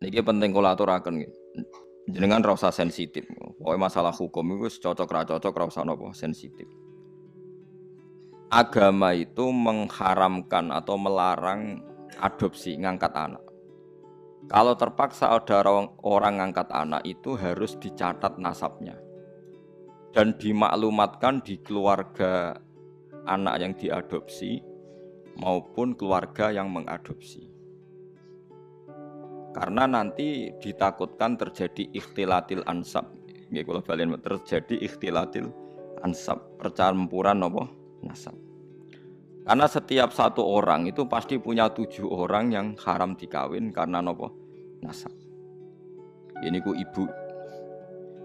Niki penting kula aturaken nggih. Jenengan ra usah sensitif. Pokoke masalah hukum iku wis cocok ra cocok ra usah napa sensitif. Agama itu mengharamkan atau melarang adopsi ngangkat anak. Kalau terpaksa ada orang ngangkat anak itu harus dicatat nasabnya dan dimaklumatkan di keluarga anak yang diadopsi maupun keluarga yang mengadopsi. Karena nanti ditakutkan terjadi ikhtilatil ansab. Nggih kula balen terjadi ikhtilatil ansab, percampuran napa nasab. Karena setiap satu orang itu pasti punya 7 orang yang haram dikawin karena napa nasab. Ini ku ibu,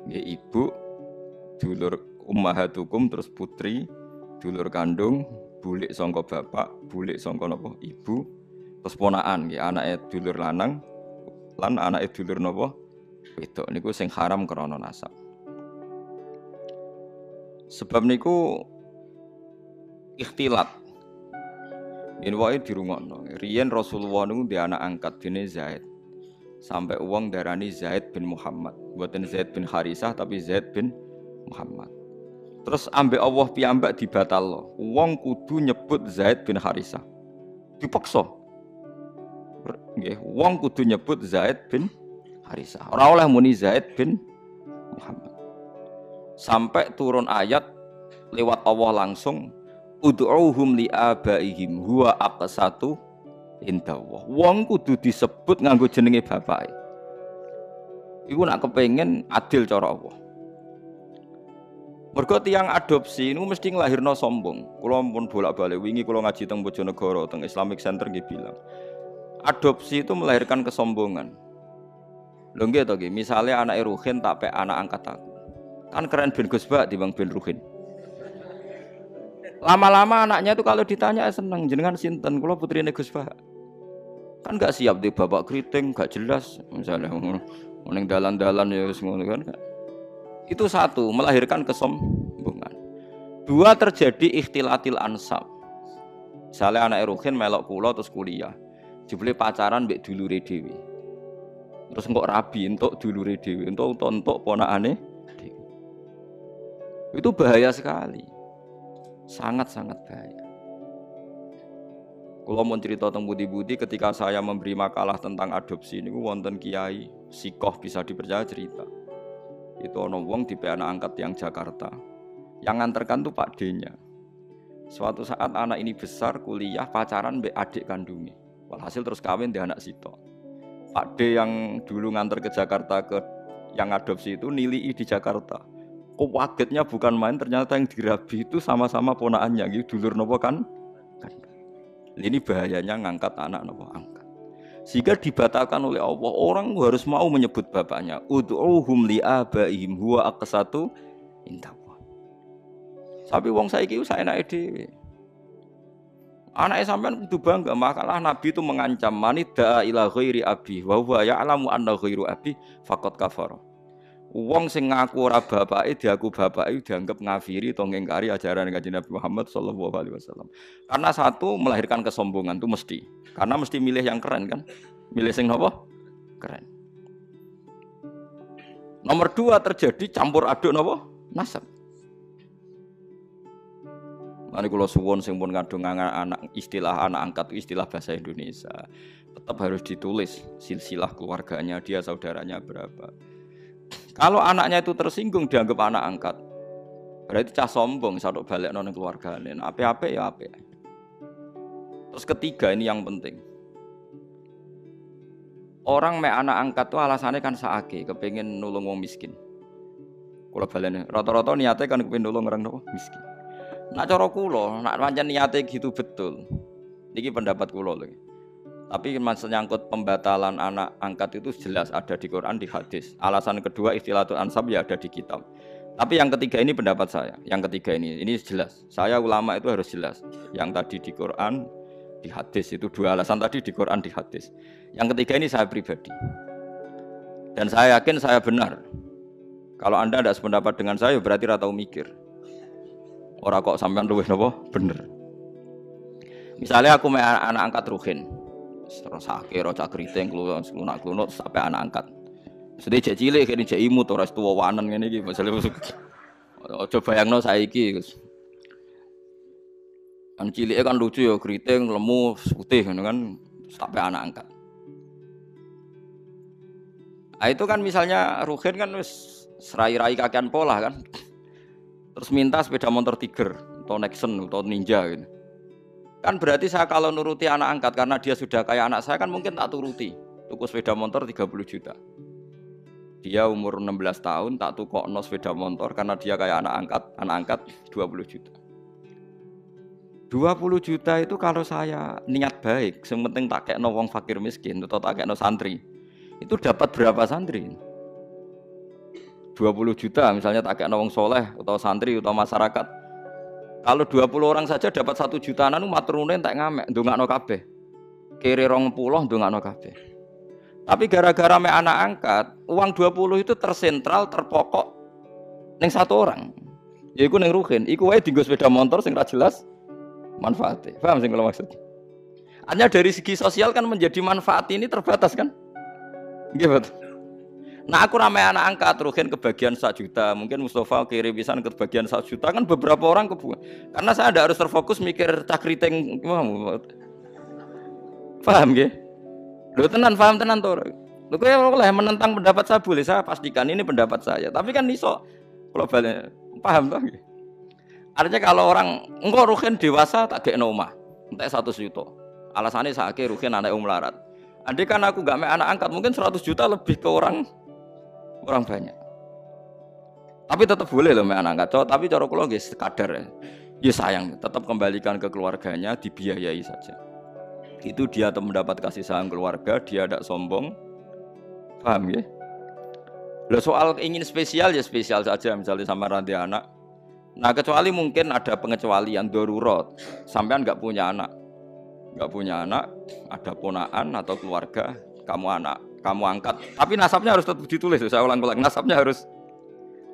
nggih ibu, dulur ummahatukum terus putri, dulur kandung, bulik sangka bapak, bulik sangka napa ibu, terus ponakan nggih anake dulur lanang lan anake dulur napa wedok niku sing haram krana nasab. Sebab niku ikhtilat. Ini wae dirungokno. Riyen Rasulullah niku ndek anak angkat dene Zaid. Sampai uang darani Zaid bin Muhammad. Buatan Zaid bin Harisah tapi Zaid bin Muhammad. Terus ambek Allah piyambak dibatalno. Wong kudu nyebut Zaid bin Harisah. Dipaksa. Nggih, wong kudu nyebut Zaid bin Harisah. Ora oleh muni Zaid bin Muhammad. Sampai turun ayat lewat Allah langsung ud'uuhum li abaihim huwa aqsatu indallah. Wong kudu disebut nganggo jenenge bapake. Iku nak kepengin adil cara Allah. Mergo tiyang adopsi niku mesti nglahirno sombong. Kula pun bolak-balik wingi kula ngaji teng Bojonegoro teng Islamic Center nggih bilang. Adopsi itu melahirkan kesombongan. Lho nggih to nggih, misale anake Ruhin tak pek anak angkat aku. Kan keren ben Gus Bak timbang ben Ruhin. Lama-lama anaknya itu kalau ditanya seneng jenengan sinten kula putrine Gus Bak. Kan enggak siap di bapak keriting, enggak jelas misalnya ning dalan-dalan ya wis ngono kan. Itu satu, melahirkan kesombongan. Dua, terjadi ikhtilatil ansab. Misalnya anak Ruhin melok kula terus kuliah. Jebule pacaran mbek dulure dhewe. Terus engkok rabi entuk dulure dhewe, entuk ponakane dhewe. Itu bahaya sekali. Sangat-sangat bahaya. Kalau mau cerita tentang budi-budi ketika saya memberi makalah tentang adopsi ini wonten kiai sikoh bisa dipercaya cerita. Itu ono wong tipe anak angkat yang Jakarta. Yang nganterkan tuh Pak D-nya. Suatu saat anak ini besar kuliah pacaran mbek adik kandungnya. Walhasil terus kawin di anak sitok. Pak D yang dulu nganter ke Jakarta ke yang adopsi itu nilai di Jakarta. Kok kagetnya bukan main, ternyata yang dirabi itu sama-sama ponakannya gitu, dulur nopo kan? Ini bahayanya ngangkat anak nopo angkat. Sehingga dibatalkan oleh Allah, orang harus mau menyebut bapaknya. Ud'uuhum li abaihim huwa aqsatu indallah. Tapi wong saiki saenake dhewe. Anake sampean kudu bangga, makalah Nabi itu mengancam manida ila ghairi abi wa huwa ya'lamu anna ghairu abi faqad kafara. Wong sing ngaku ora bapake diaku bapake dianggap ngafiri atau ngingkari ajaran Kanjeng Nabi Muhammad sallallahu alaihi wasallam. Karena satu melahirkan kesombongan itu mesti. Karena mesti milih yang keren kan? Milih sing napa? Keren. Nomor dua terjadi campur aduk napa? Nasab. Mari kula suwun sing pun kadung anak istilah anak angkat istilah bahasa Indonesia. Tetap harus ditulis silsilah keluarganya, dia saudaranya berapa. Kalau anaknya itu tersinggung dianggap anak angkat, berarti cah sombong sadok balik nang keluargane. Ape-ape ya ape. Terus ketiga ini yang penting. Orang mek anak angkat tuh alasannya kan saake, kepengin nulung wong miskin. Kula balene, rata-rata niate kan kepengin nulung orang nopo miskin. Nak cara kula, nak pancen niate gitu betul. Niki pendapat kula lho. Tapi maksudnya nyangkut pembatalan anak angkat itu jelas ada di Quran, di hadis. Alasan kedua ikhtilatul ansab ya ada di kitab. Tapi yang ketiga ini pendapat saya. Yang ketiga ini jelas. Saya ulama itu harus jelas. Yang tadi di Quran, di hadis itu dua alasan tadi di Quran, di hadis. Yang ketiga ini saya pribadi. Dan saya yakin saya benar. Kalau Anda tidak sependapat dengan saya berarti ora tau mikir. Ora kok sampean luwih napa? Bener. Misalnya aku anak angkat Ruhin. Terus sakit, roca keriting, lunak sampai anak angkat. Sedih cek cilik, kini cek imut, orang tua wanan ini gitu. Masalah coba yang no saiki, kan cilik kan lucu ya, keriting, lemu, putih, kan sampai anak angkat. Nah, itu kan misalnya Ruhin kan serai-rai kakian pola kan, terus minta sepeda motor Tiger, atau Nexon, atau Ninja gitu. Kan berarti saya kalau nuruti anak angkat karena dia sudah kayak anak saya kan mungkin tak turuti. Tuku sepeda motor 30 juta. Dia umur 16 tahun tak tukokno sepeda motor karena dia kayak anak angkat 20 juta. 20 juta itu kalau saya niat baik, yang penting tak kekno wong fakir miskin atau tak kekno santri. Itu dapat berapa santri? 20 juta misalnya tak kekno wong soleh atau santri atau masyarakat. Kalau 20 orang saja dapat 1 jutaan anu maturune entek ngamek ndongakno kabeh. Kiri 20 ndongakno kabeh. Tapi gara-gara mek anak angkat, uang 20 itu tersentral, terpokok ning satu orang. Yaiku ning Ruhin, iku wae dienggo sepeda motor sing ra jelas manfaatnya. Paham sing kula maksud? Hanya dari segi sosial kan menjadi manfaat ini terbatas kan? Nggih betul. Nah aku ramai anak angkat Ruhin kebagian 1 juta, mungkin Mustafa kirim pisan kebagian 1 juta kan beberapa orang karena saya ada harus terfokus mikir cakriting, paham gak? Lu paham tenan tuh. Lu kayak menentang pendapat saya boleh, saya pastikan ini pendapat saya. Tapi kan iso globalnya, paham tuh? Artinya kalau orang engkau Ruhin dewasa tak gekno omah, entek 100 juta. Alasannya sakit Ruhin anak melarat. Andai kan aku gak mek anak angkat mungkin 100 juta lebih ke orang banyak. Tapi tetap boleh loh anak angkat. Tapi cara kula nggih sekadar ya. Ya sayang, tetap kembalikan ke keluarganya, dibiayai saja. Itu dia mendapat kasih sayang keluarga, dia tidak sombong. Paham ya? Lah soal ingin spesial ya spesial saja misalnya sama ranti anak. Nah, kecuali mungkin ada pengecualian darurat. Sampean enggak punya anak. Enggak punya anak, ada ponaan atau keluarga, kamu angkat, tapi nasabnya harus tetap ditulis. Saya ulang-ulang, nasabnya harus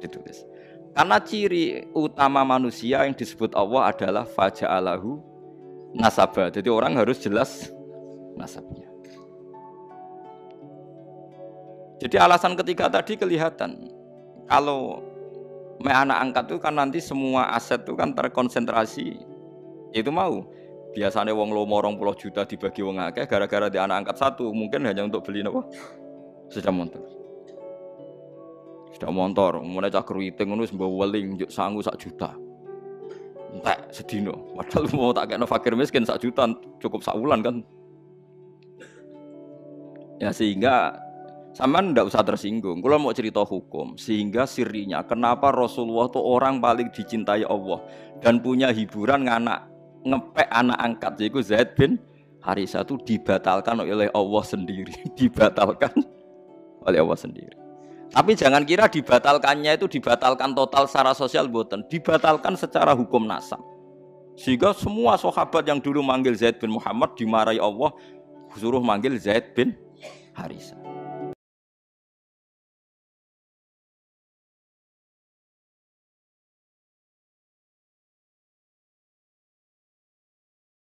ditulis. Karena ciri utama manusia yang disebut Allah adalah faja'alahu nasabah. Jadi orang harus jelas nasabnya. Jadi alasan ketiga tadi kelihatan. Kalau anak angkat itu kan nanti semua aset itu kan terkonsentrasi. Itu mau. Biasanya wong lomo 20 juta dibagi wong akeh gara-gara di anak angkat 1 mungkin hanya untuk beli apa? Sepeda motor. Sepeda motor, mulai cak keriting ngono wis mbok weling njuk sangu 1 juta. Entek sedina. Padahal mau tak kena fakir miskin 1 juta cukup sak wulan kan. Ya sehingga sampean ndak usah tersinggung. Kula mau cerita hukum sehingga sirinya kenapa Rasulullah itu orang paling dicintai Allah dan punya hiburan ngepek anak angkat yaitu Zaid bin Harisah itu dibatalkan oleh Allah sendiri. Dibatalkan oleh Allah sendiri. Tapi jangan kira dibatalkannya itu dibatalkan total secara sosial boten, dibatalkan secara hukum nasab. Sehingga semua sahabat yang dulu manggil Zaid bin Muhammad dimarahi Allah suruh manggil Zaid bin Harisah.